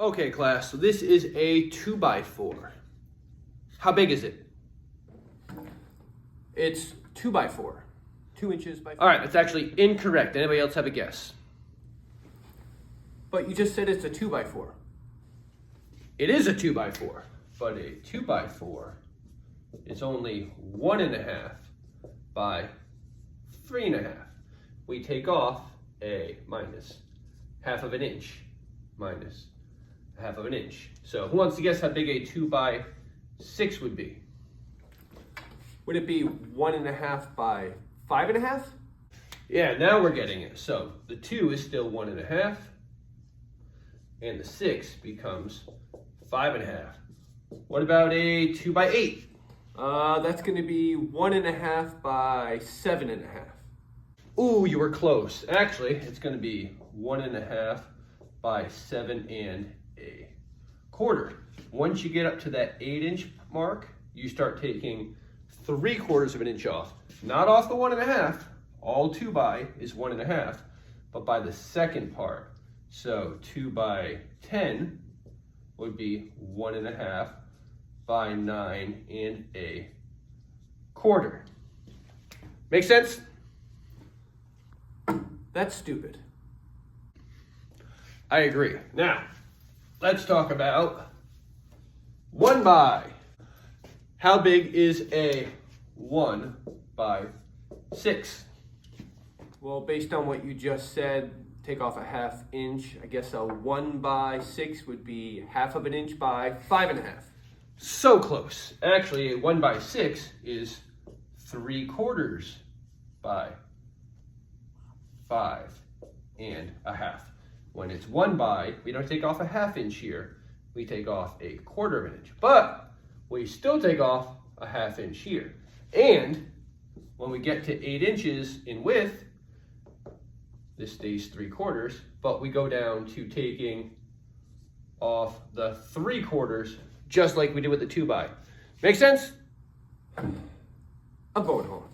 Okay, class, so this is a 2x4. How big is it? It's 2x4. 2 inches by 4. All right, that's actually incorrect. Anybody else have a guess? But you just said it's a 2x4. It is a 2x4, but a 2x4 is only 1.5 by 3.5. We take off a minus half of an inch minus half of an inch. So who wants to guess how big a 2x6 would be? Would it be 1.5 by 5.5? Yeah, now we're getting it. So the 2 is still 1.5, and the 6 becomes 5.5. What about a 2x8? That's going to be 1.5 by 7.5. Ooh, you were close. Actually, it's going to be 1.5 by 7.25. Once you get up to that 8-inch mark, you start taking 3/4 of an inch off. Not off the 1.5. All 2 by is 1.5, but by the second part. So 2 by 10 would be 1.5 by 9.25. Make sense? That's stupid. I agree. Now, let's talk about 1 by. How big is a 1 by 6? Well, based on what you just said, take off a 1/2 inch. I guess a 1 by 6 would be 1/2 inch by 5.5. So close. Actually, a 1 by 6 is 3/4 by 5.5. When it's 1 by, we don't take off a 1/2 inch here. We take off a 1/4 inch. But we still take off a 1/2 inch here. And when we get to 8 inches in width, this stays 3/4, but we go down to taking off the 3/4, just like we did with the 2 by. Make sense? I'm going home.